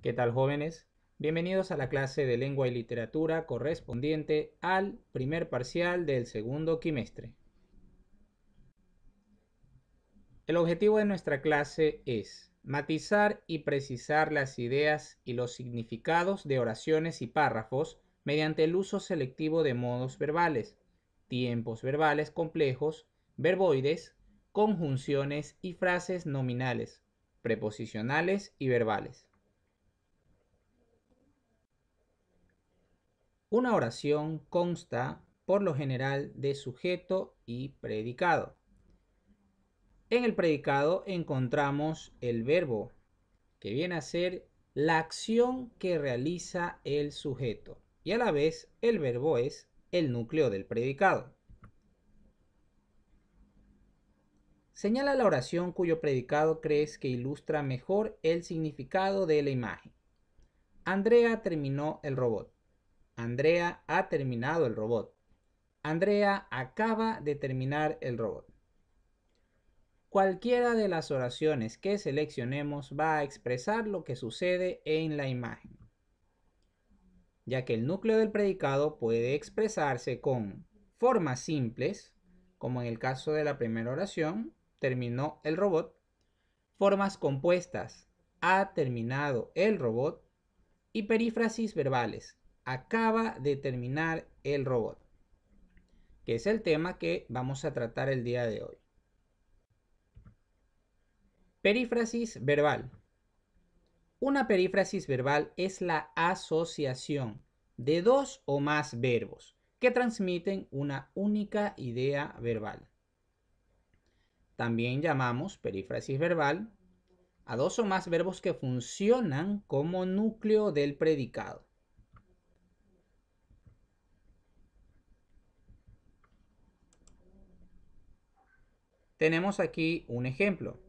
¿Qué tal, jóvenes? Bienvenidos a la clase de lengua y literatura correspondiente al primer parcial del segundo quimestre. El objetivo de nuestra clase es matizar y precisar las ideas y los significados de oraciones y párrafos mediante el uso selectivo de modos verbales, tiempos verbales complejos, verboides, conjunciones y frases nominales, preposicionales y verbales. Una oración consta, por lo general, de sujeto y predicado. En el predicado encontramos el verbo, que viene a ser la acción que realiza el sujeto, y a la vez el verbo es el núcleo del predicado. Señala la oración cuyo predicado crees que ilustra mejor el significado de la imagen. Andrea terminó el robot. Andrea ha terminado el robot. Andrea acaba de terminar el robot. Cualquiera de las oraciones que seleccionemos va a expresar lo que sucede en la imagen, ya que el núcleo del predicado puede expresarse con formas simples, como en el caso de la primera oración, terminó el robot, formas compuestas, ha terminado el robot, y perífrasis verbales, acaba de terminar el robot, que es el tema que vamos a tratar el día de hoy. Perífrasis verbal. Una perífrasis verbal es la asociación de dos o más verbos que transmiten una única idea verbal. También llamamos perífrasis verbal a dos o más verbos que funcionan como núcleo del predicado. Tenemos aquí un ejemplo.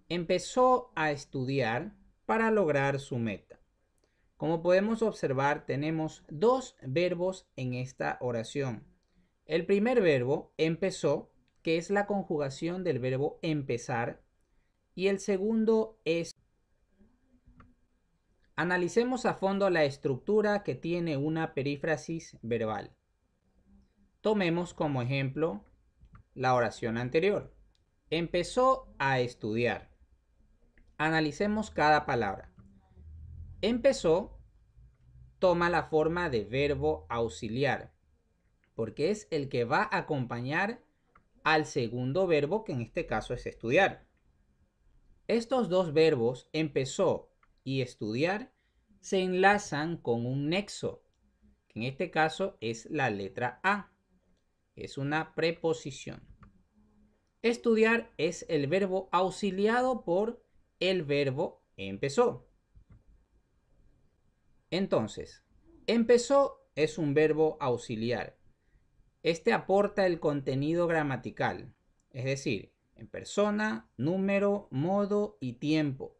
Empezó a estudiar para lograr su meta. Como podemos observar, tenemos dos verbos en esta oración. El primer verbo, empezó, que es la conjugación del verbo empezar, y el segundo es. Analicemos a fondo la estructura que tiene una perífrasis verbal. Tomemos como ejemplo la oración anterior. Empezó a estudiar. Analicemos cada palabra. Empezó toma la forma de verbo auxiliar, porque es el que va a acompañar al segundo verbo, que en este caso es estudiar. Estos dos verbos, empezó y estudiar, se enlazan con un nexo, que en este caso es la letra A. Es una preposición. Estudiar es el verbo auxiliado por el verbo empezó. Entonces, empezó es un verbo auxiliar. Este aporta el contenido gramatical, es decir, en persona, número, modo y tiempo.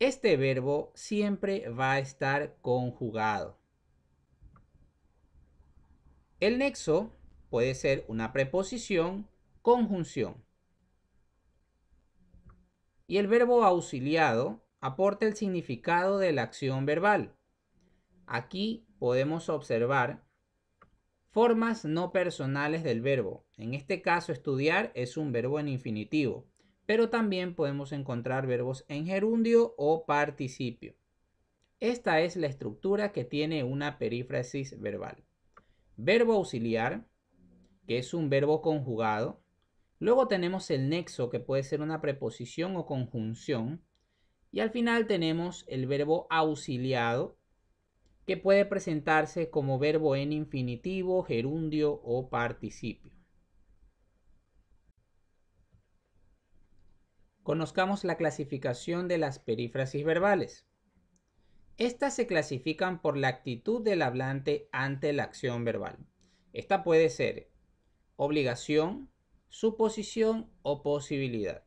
Este verbo siempre va a estar conjugado. El nexo puede ser una preposición, conjunción. Y el verbo auxiliado aporta el significado de la acción verbal. Aquí podemos observar formas no personales del verbo. En este caso, estudiar es un verbo en infinitivo, pero también podemos encontrar verbos en gerundio o participio. Esta es la estructura que tiene una perífrasis verbal. Verbo auxiliar, que es un verbo conjugado. Luego tenemos el nexo, que puede ser una preposición o conjunción. Y al final tenemos el verbo auxiliado, que puede presentarse como verbo en infinitivo, gerundio o participio. Conozcamos la clasificación de las perífrasis verbales. Estas se clasifican por la actitud del hablante ante la acción verbal. Esta puede ser obligación, suposición o posibilidad.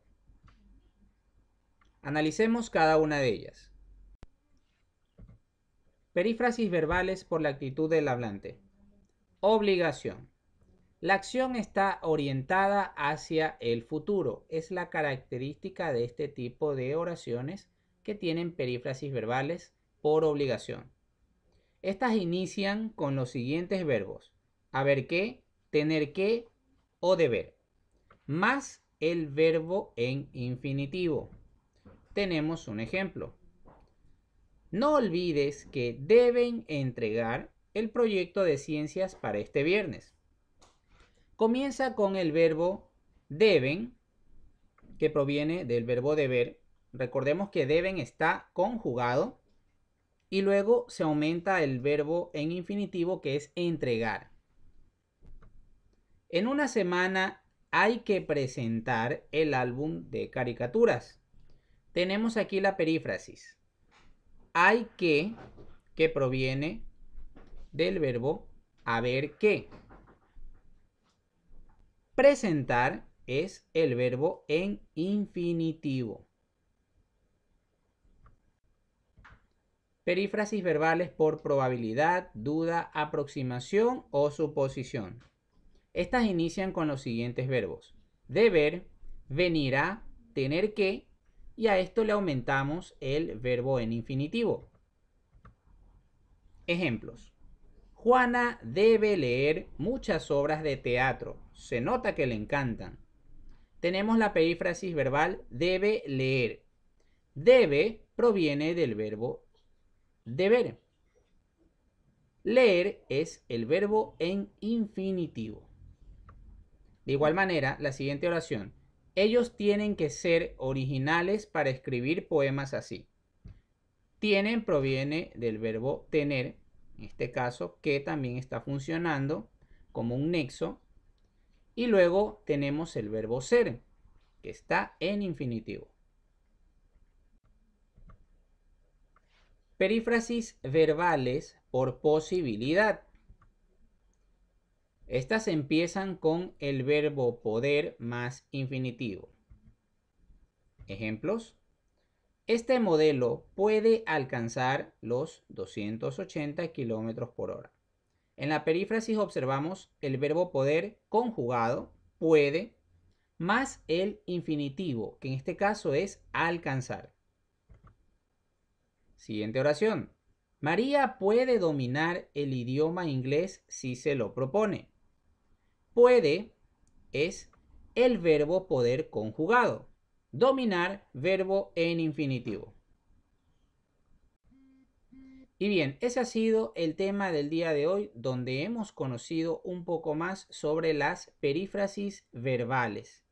Analicemos cada una de ellas. Perífrasis verbales por la actitud del hablante. Obligación. La acción está orientada hacia el futuro. Es la característica de este tipo de oraciones que tienen perífrasis verbales por obligación. Estas inician con los siguientes verbos: haber que, tener que o deber, más el verbo en infinitivo. Tenemos un ejemplo. No olvides que deben entregar el proyecto de ciencias para este viernes. Comienza con el verbo deben, que proviene del verbo deber. Recordemos que deben está conjugado y luego se aumenta el verbo en infinitivo, que es entregar. En una semana hay que presentar el álbum de caricaturas. Tenemos aquí la perífrasis. Hay que proviene del verbo haber que. Presentar es el verbo en infinitivo. Perífrasis verbales por probabilidad, duda, aproximación o suposición. Estas inician con los siguientes verbos: deber, venir a, tener que, y a esto le aumentamos el verbo en infinitivo. Ejemplos. Juana debe leer muchas obras de teatro. Se nota que le encantan. Tenemos la perífrasis verbal debe leer. Debe proviene del verbo deber. Leer es el verbo en infinitivo. De igual manera, la siguiente oración: ellos tienen que ser originales para escribir poemas así. Tienen proviene del verbo tener, en este caso, que también está funcionando como un nexo. Y luego tenemos el verbo ser, que está en infinitivo. Perífrasis verbales por posibilidad. Estas empiezan con el verbo poder más infinitivo. Ejemplos. Este modelo puede alcanzar los 280 km por hora. En la perífrasis observamos el verbo poder conjugado, puede, más el infinitivo, que en este caso es alcanzar. Siguiente oración. María puede dominar el idioma inglés si se lo propone. Puede es el verbo poder conjugado. Dominar, verbo en infinitivo. Y bien, ese ha sido el tema del día de hoy, donde hemos conocido un poco más sobre las perífrasis verbales.